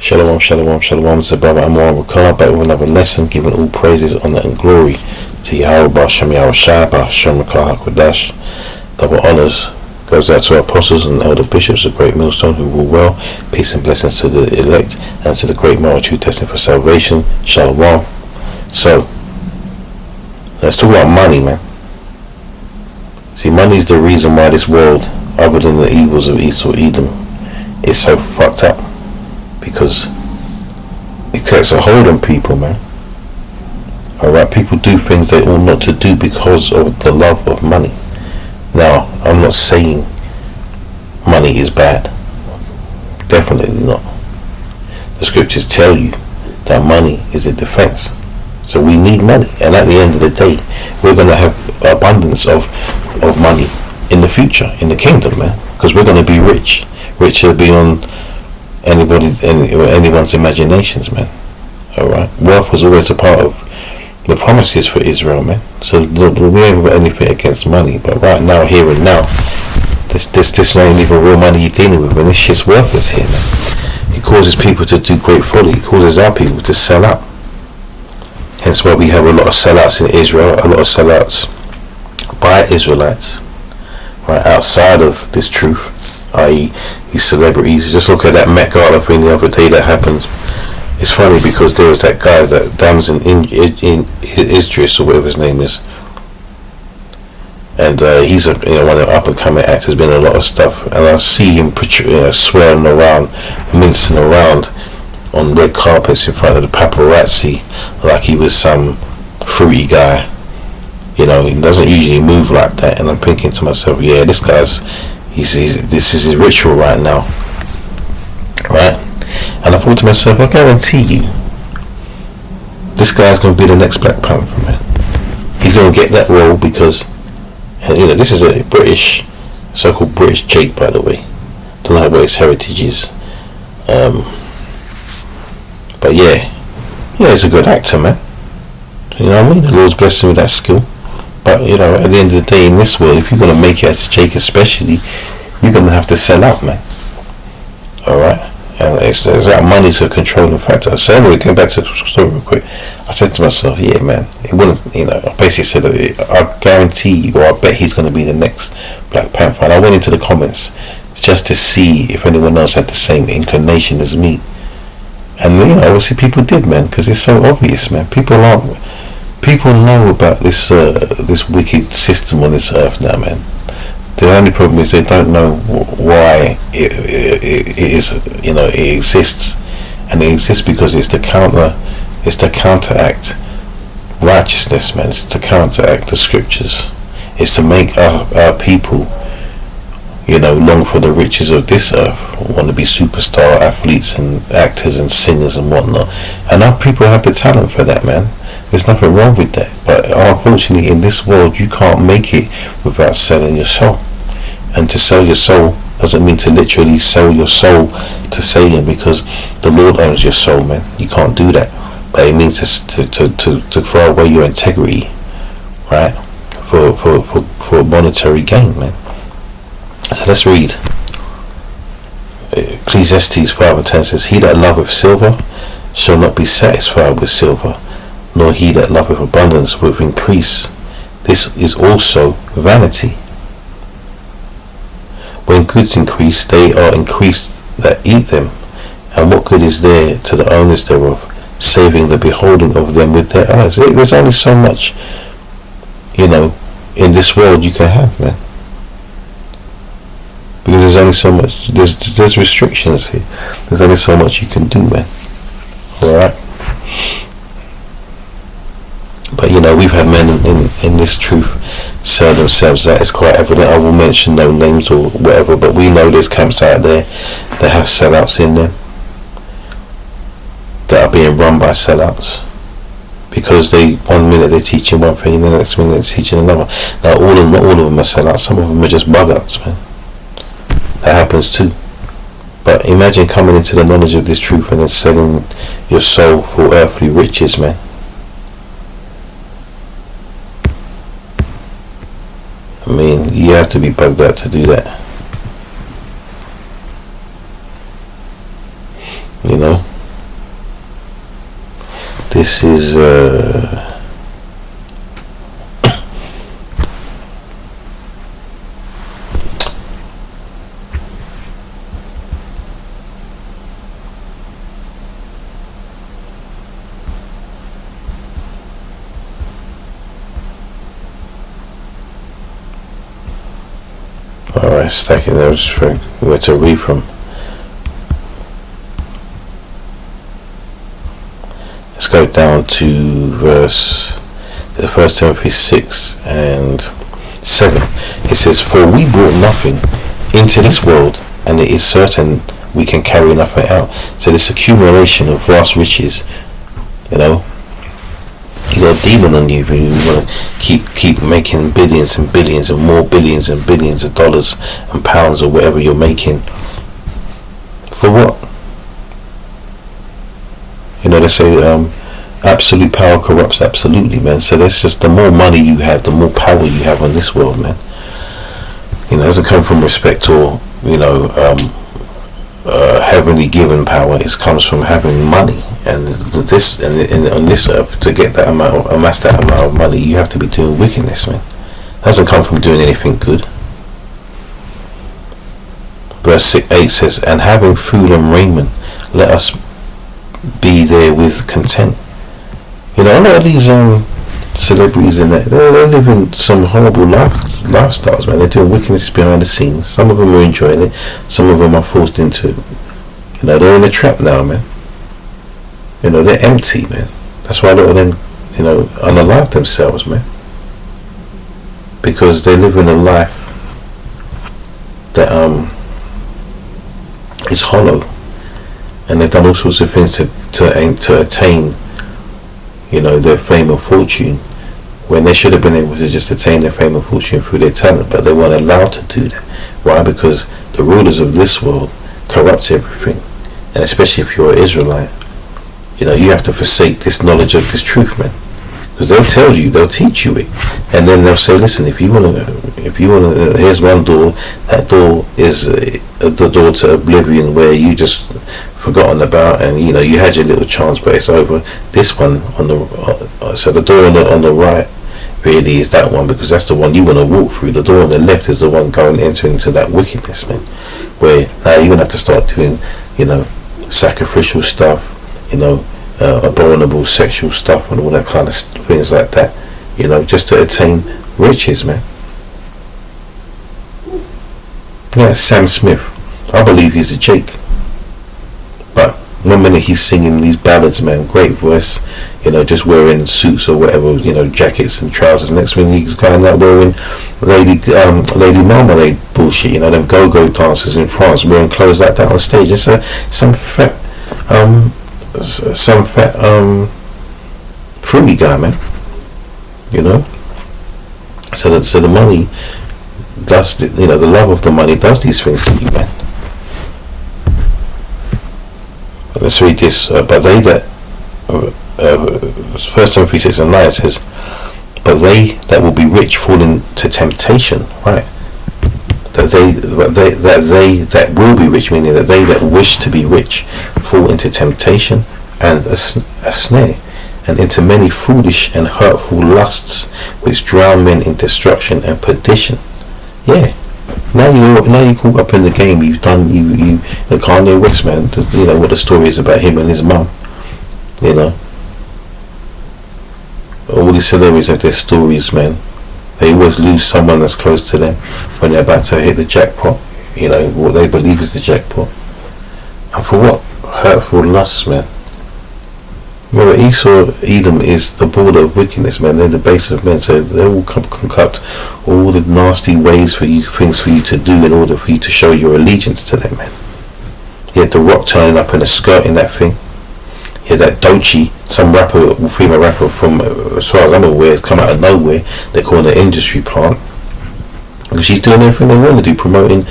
Shalom, shalom, shalom. It's the brother Amar Rakar back with another lesson, giving all praises, honor, and glory to Yahweh B'Shem Yahweh Shai B'Shem Rakar HaKodash. Double honors goes out to our apostles and elder bishops, the great millstone who rule well. Peace and blessings to the elect and to the great multitude destined for salvation. Shalom. So, let's talk about money, man. See, money is the reason why this world, other than the evils of Esau Edom, is so fucked up. Because it gets a hold on people, man. Alright, people do things they ought not to do because of the love of money. Now, I'm not saying money is bad. Definitely not. The scriptures tell you that money is a defense. So we need money. And at the end of the day, we're going to have abundance of money in the future, in the kingdom, man. Because we're going to be rich. Richer beyond anyone's imaginations, man. Alright, wealth was always a part of the promises for Israel, man. So we haven't got anything against money, but right now, here and now, this ain't even real money you're dealing with, and this shit's worthless here, man. It causes people to do great folly. It causes our people to sell out. Hence why we have a lot of sellouts in Israel, a lot of sellouts by Israelites, right outside of this truth, i.e. these celebrities. Just look at that Met Gala thing the other day that happened. It's funny because there was that guy, that Damson in Idris or whatever his name is, and he's one of the up and coming actors, been in a lot of stuff, and I see him swearing around, mincing around on red carpets in front of the paparazzi like he was some fruity guy. You know, he doesn't usually move like that, and I'm thinking to myself, yeah, this guy's this is his ritual right now, right? And I thought to myself, I guarantee you, this guy's going to be the next Black Panther, man. He's going to get that role because, this is a British, so-called British Jake, by the way. Don't know what his heritage is, but yeah, he's a good actor, man. You know what I mean? The Lord's blessed him with that skill. But, at the end of the day, in this world, if you're going to make it as Jake especially, you're going to have to sell out, man. Alright? And that money to a controlling factor. So anyway, going back to the story real quick, I said to myself, yeah, man, it wouldn't, I basically said, I guarantee you, or I bet he's going to be the next Black Panther. And I went into the comments just to see if anyone else had the same inclination as me. And, obviously people did, man, because it's so obvious, man. People know about this wicked system on this earth now, man. The only problem is they don't know why it is, it exists, and it exists because it's to counteract righteousness, man. It's to counteract the scriptures. It's to make our people, long for the riches of this earth, want to be superstar athletes and actors and singers and whatnot. And our people have the talent for that, man. There's nothing wrong with that, but unfortunately in this world you can't make it without selling your soul. And to sell your soul doesn't mean to literally sell your soul to Satan, because the Lord owns your soul, man. You can't do that. But it means to throw away your integrity, right, for monetary gain, man. So let's read. Ecclesiastes 5:10 says, "He that loveth silver shall not be satisfied with silver, nor he that loveth abundance with increase. This is also vanity. When goods increase, they are increased that eat them. And what good is there to the owners thereof, saving the beholding of them with their eyes?" There's only so much, in this world you can have, man. Because there's only so much, there's restrictions here. There's only so much you can do, man. Alright? But we've had men in this truth sell themselves out. It's quite evident. I will mention no names or whatever, but we know there's camps out there that have sellouts in them, that are being run by sellouts, because 1 minute they're teaching one thing and the next minute they're teaching another. Now not all of them are sellouts. Some of them are just bug-outs, man. That happens too. But imagine coming into the knowledge of this truth and then selling your soul for earthly riches, man. I mean, you have to be bugged out to do that. This is alright, stacking those for where to read from. Let's go down to verse 1 Timothy 6 and 7. It says, "For we brought nothing into this world, and it is certain we can carry nothing out." So this accumulation of vast riches, you got a demon on you if you want to keep making billions and billions and more billions and billions of dollars and pounds or whatever you're making. For what? They say absolute power corrupts absolutely, man. So that's just, the more money you have, the more power you have on this world, man. It doesn't come from respect or heavenly given power. It comes from having money, and this and on this earth, to get that amount, amass that amount of money, you have to be doing wickedness, man. It doesn't come from doing anything good. Verse 8 says, "And having food and raiment, let us be there with content." A lot of these celebrities in that, they're living some horrible lifestyles, man. They're doing wickedness behind the scenes. Some of them are enjoying it, some of them are forced into it. They're in a trap now, man. They're empty, man. That's why a lot of them, unalive themselves, man, because they're living a life that is hollow, and they've done all sorts of things to attain their fame or fortune, when they should have been able to just attain their fame and fortune through their talent, but they weren't allowed to do that. Why? Because the rulers of this world corrupt everything, and especially if you're an Israelite, you have to forsake this knowledge of this truth, man, because they'll teach you it, and then they'll say, listen, if you want to, here's one door. That door is the door to oblivion, where you just forgotten about, and you had your little chance, but it's over. This one on the so the door on the right really is that one, because that's the one you want to walk through. The door on the left is the one entering into that wickedness, man, where now you're gonna have to start doing sacrificial stuff, abominable sexual stuff and all that kind of things like that, just to attain riches, man. Yeah, Sam Smith, I believe he's a Jake, but one minute he's singing these ballads, man, great voice, just wearing suits or whatever, jackets and trousers. Next minute he's going out wearing Lady Marmalade bullshit, them go-go dancers in France wearing clothes like that on stage. It's some fat fruity guy, man. So the money does, the love of the money does these things for you, man. But let's read this. But they that 1 Timothy 6 and 9 says, "But they that will be rich fall into temptation," right? That they that will be rich, meaning that they that wish to be rich, fall into temptation and a snare, and into many foolish and hurtful lusts, which drown men in destruction and perdition. Yeah. Now you're caught up in the game. You've done Kanye West, man. What the story is about him and his mum. All these celebrities have their stories, man. They always lose someone that's close to them when they're about to hit the jackpot. What they believe is the jackpot. And for what? Hurtful lusts, man. Remember, Esau, Edom is the border of wickedness, man. They're the base of men, so they will concoct all the nasty things for you to do in order for you to show your allegiance to them, man. You had The Rock turning up in a skirt in that thing. You had that Doechii, some female rapper from, as far as I'm aware, has come out of nowhere. They're calling it industry plant, because she's doing everything they want to do, promoting,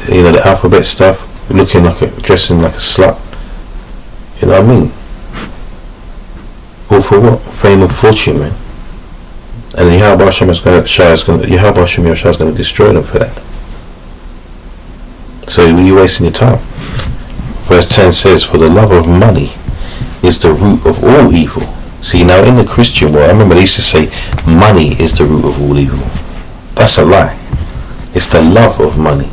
the alphabet stuff, dressing like a slut. You know what I mean? All for what? Fame and fortune, man. And Yahweh Hashem is going to destroy them for that. So you're wasting your time. Verse 10 says, "For the love of money is the root of all evil, See, now in the Christian world, I remember they used to say money is the root of all evil. That's a lie. It's the love of money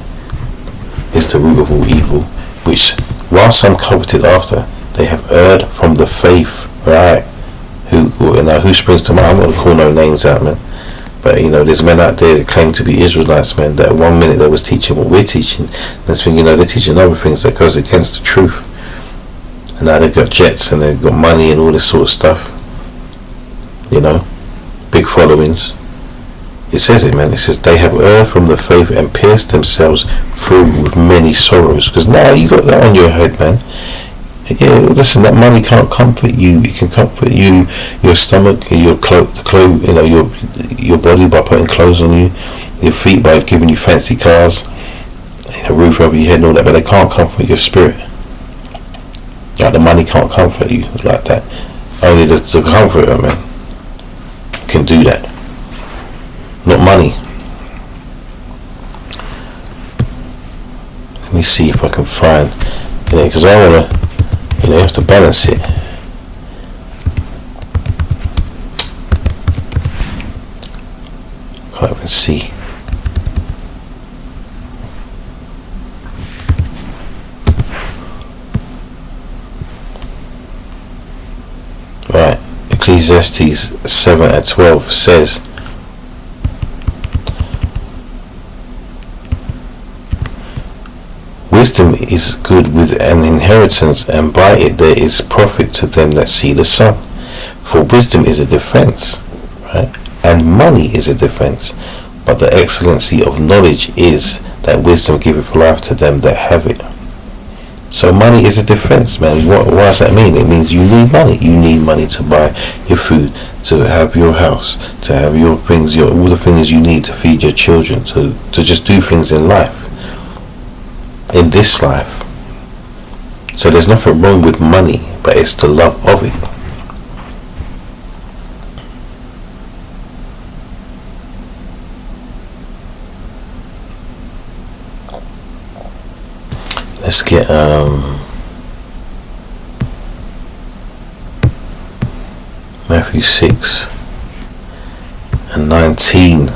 is the root of all evil, which while some coveted after, they have erred from the faith. Right? Who springs to mind? I'm not gonna call no names out, man. But there's men out there that claim to be Israelites, man. That 1 minute they was teaching what we're teaching, next thing they're teaching other things that goes against the truth. And now they've got jets and they've got money and all this sort of stuff. Big followings. It says it, man. It says they have erred from the faith and pierced themselves through with many sorrows. Because now you got that on your head, man. Yeah, listen, that money can't comfort you. It can comfort you, your stomach, your your body by putting clothes on you, your feet by giving you fancy cars, a roof over your head and all that, but they can't comfort your spirit. Like the money can't comfort you like that. Only the comforter, man, can do that. Not money. Let me see if I can find, because I want to, you have to balance it. Can't even see. Right, Ecclesiastes 7:12 says, wisdom is good with an inheritance, and by it there is profit to them that see the sun. For wisdom is a defense, right? And money is a defense. But the excellency of knowledge is that wisdom giveth life to them that have it. So money is a defense, man. What does that mean? It means you need money. You need money to buy your food, to have your house, to have your things, all the things you need to feed your children, to just do things in life. In this life. So there's nothing wrong with money, but it's the love of it. Let's get Matthew 6:19.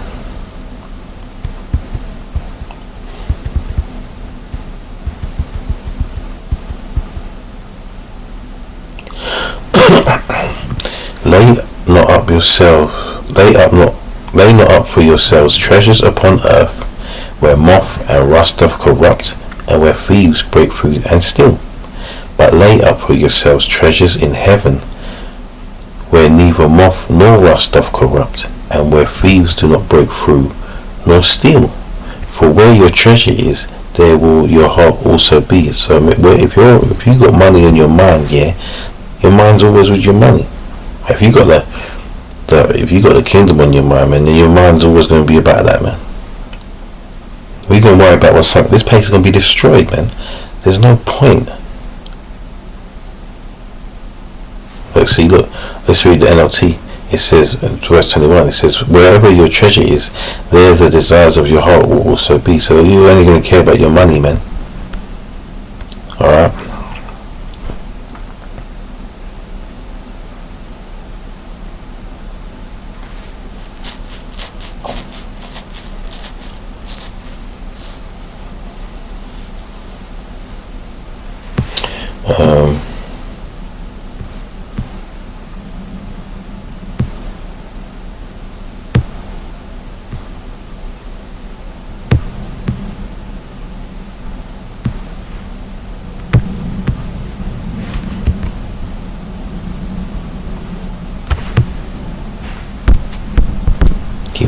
Lay not up for yourselves treasures upon earth, where moth and rust doth corrupt, and where thieves break through and steal. But lay up for yourselves treasures in heaven, where neither moth nor rust doth corrupt, and where thieves do not break through nor steal. For where your treasure is, there will your heart also be. So if you got money in your mind, yeah, your mind's always with your money. If you got the kingdom on your mind, man, then your mind's always going to be about that, man. We're going to worry about what's happening. This place is going to be destroyed, man. There's no point. Let's read the NLT. It says, verse 21, it says, wherever your treasure is, there the desires of your heart will also be. So you're only going to care about your money, man. Alright?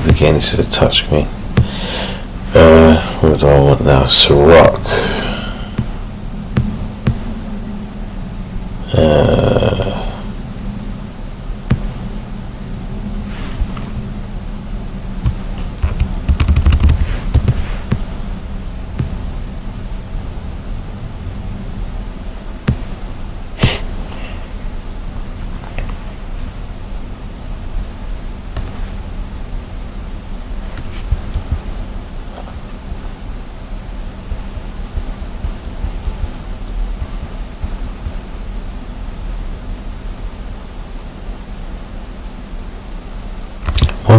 Again, this is a touch screen. What do I want now? Sirach.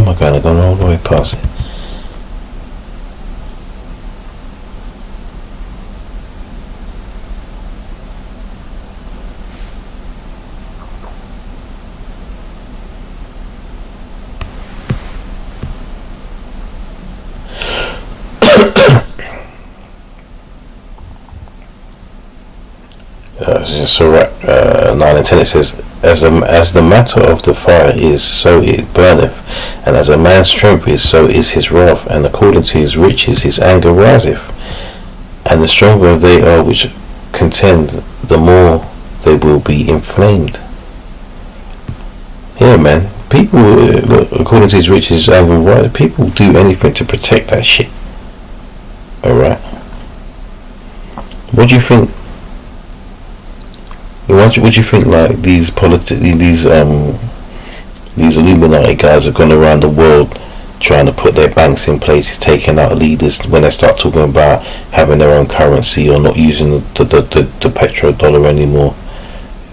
am I going? I'm going all the way past it. So right, 9 and 10 it says, as the matter of the fire is, so it burneth, and as a man's strength is, so is his wrath, and according to his riches his anger riseth, and the stronger they are which contend, the more they will be inflamed. Yeah, man, people, according to his riches his anger riseth, people do anything to protect that shit. Alright, what do you think? What do you think? Like these these Illuminati guys have gone around the world trying to put their banks in place, taking out leaders when they start talking about having their own currency or not using the petrodollar anymore.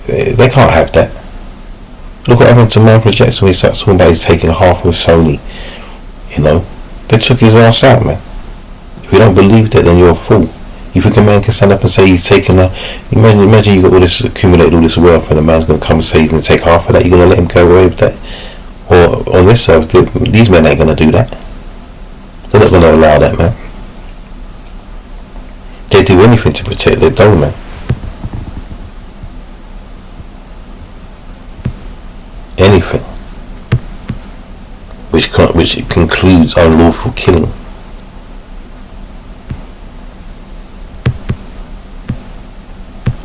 They can't have that. Look what happened to Michael Jackson when he started talking about he's taking half of Sony. You know, they took his ass out, man. If you don't believe that, then you're a fool. You think a man can stand up and say he's taking imagine you got all this accumulated, all this wealth, and a man's going to come and say he's going to take half of that? You're going to let him go away with that? Or on this side, these men ain't going to do that. They're not going to allow that, man. They do anything to protect their dough, man. Anything. Which concludes unlawful killing.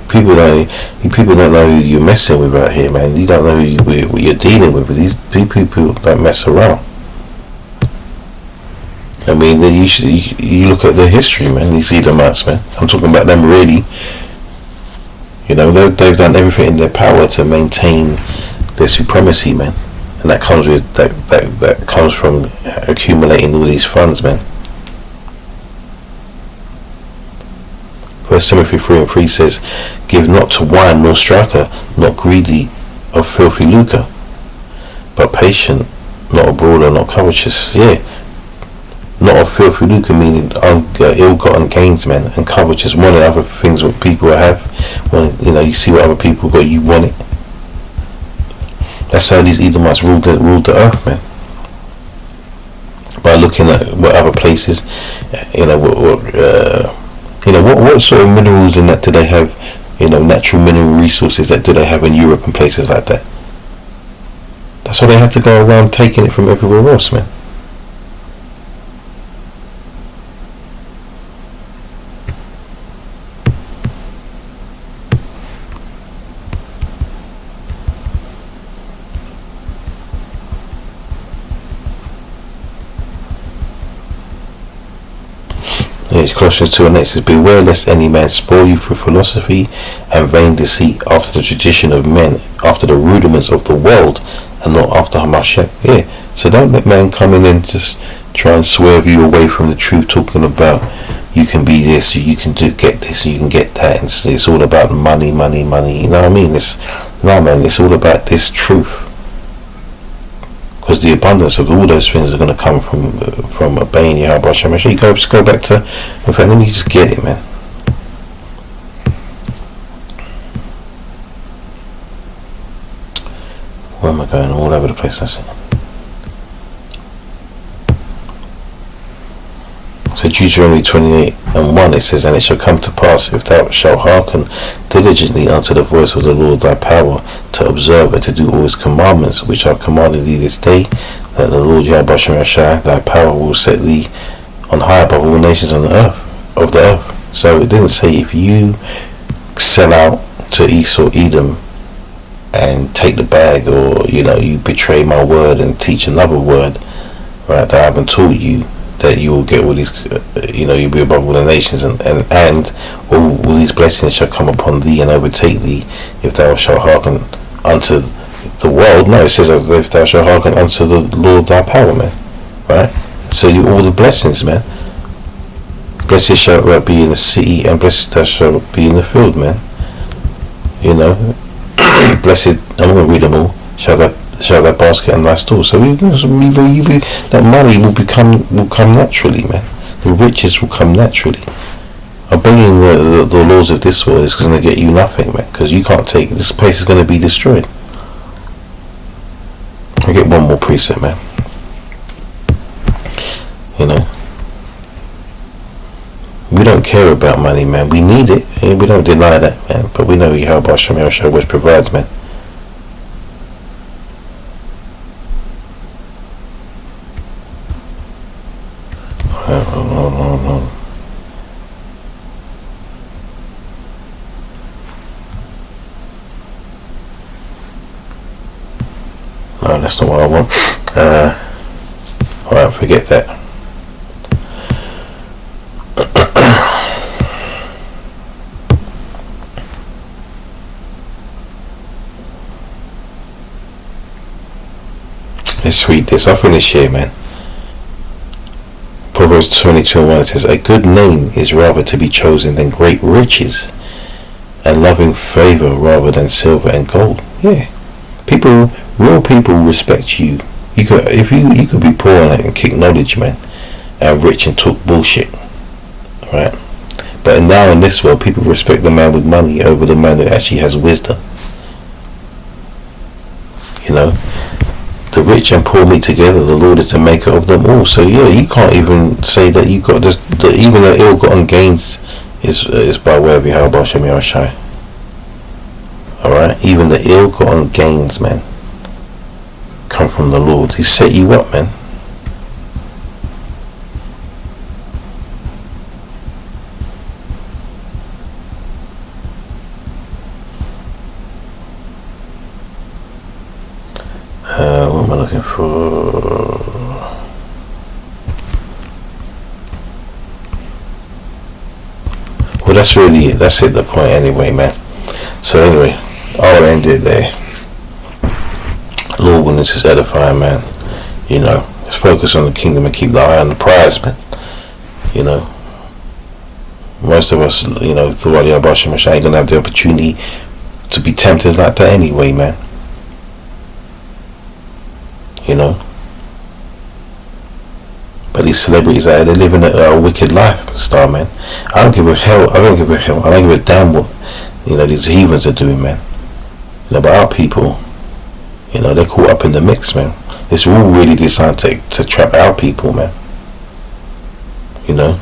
People don't know who you're messing with out here, man. You don't know what you're dealing with. These people don't mess around. I mean, you look at their history, man. These Edomites, man. I'm talking about them, really. You know, they've done everything in their power to maintain their supremacy, man. And that comes with that comes from accumulating all these funds, man. 1 Timothy 3:3 says, give not to wine nor striker, not greedy of filthy lucre, but patient, not a brawler, not covetous. Yeah, not of filthy lucre, meaning ill-gotten gains, man, and covetous, wanting other things what people have. When you see what other people got, you want it. That's how these Edomites ruled the earth, man. By looking at what other places, what sort of minerals in that do they have? Natural mineral resources that do they have in Europe and places like that? That's why they had to go around taking it from everywhere else, man. Colossians 2:8 says, beware lest any man spoil you through philosophy and vain deceit, after the tradition of men, after the rudiments of the world, and not after Hamashiach. Yeah, so don't let man come in and just try and swerve you away from the truth, talking about you can be this, you can get this, you can get that, and it's all about money. You know what I mean? It's all about this truth. Because the abundance of all those things are going to come from obeying Yahweh Hashem. Actually, just go back to, in fact, let me just get it, man. Where am I going? I'm all over the place, that's it. So Deuteronomy 28:1, it says, and it shall come to pass, if thou shalt hearken diligently unto the voice of the Lord thy power, to observe and to do all his commandments, which I commanded thee this day, that the Lord Yahweh Shai, thy power will set thee on high above all nations of the earth. So it didn't say if you sell out to Esau, Edom, and take the bag, or you betray my word and teach another word, right, that I haven't taught you, that you will get all these, you'll be above all the nations, and all these blessings shall come upon thee and overtake thee, if thou shalt hearken unto the world. No, it says if thou shalt hearken unto the Lord thy power, man. Right? So all the blessings, man. Blessed shall thou be in the city, and blessed thou shalt be in the field, man. Blessed, I'm not going to read them all. Share that basket and that store. So that money will come naturally, man. The riches will come naturally. Obeying the laws of this world is going to get you nothing, man, because you can't take this place is going to be destroyed. I get one more precept, man. You know, we don't care about money, man. We need it, and we don't deny that, man. But we know Yahweh Hashem Yahushua always provides, man. No, that's not what I want. Alright, forget that. Let's read this. I'll finish here, man. Proverbs 22:1, it says, a good name is rather to be chosen than great riches, and loving favor rather than silver and gold. Yeah. Real people respect you. You could be poor and kick knowledge, man, and rich and talk bullshit, right? But now in this world, people respect the man with money over the man who actually has wisdom. You know, the rich and poor meet together. The Lord is the maker of them all. So yeah, you can't even say that you got this. Even the ill-gotten gains is by way of Yahweh Hashem Yahushua. All right, even the ill-gotten gains, man, come from the Lord. He set you up, man. What am I looking for? Well, that's it, the point anyway, man. So anyway, I'll end it there. Lord, when this is edifying, man, you know, let's focus on the kingdom and keep the eye on the prize, man. You know, most of us, you know, throughout the Abashim ain't gonna have the opportunity to be tempted like that anyway, man. You know, but these celebrities out there, they're living a wicked lifestyle, man. I don't give a hell. I don't give a damn what, you know, these heathens are doing, man. You know, but our people, you know, they're caught up in the mix, man. It's all really designed to trap our people, man. You know,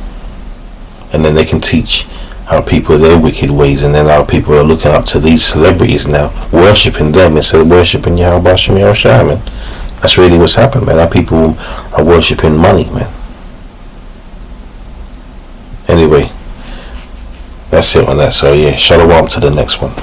and then they can teach our people their wicked ways, and then our people are looking up to these celebrities now, worshipping them instead of worshipping Yahweh Hashem Yahushua, man. That's really what's happened, man. Our people are worshipping money, man. Anyway, that's it on that. So yeah, shalom to the next one.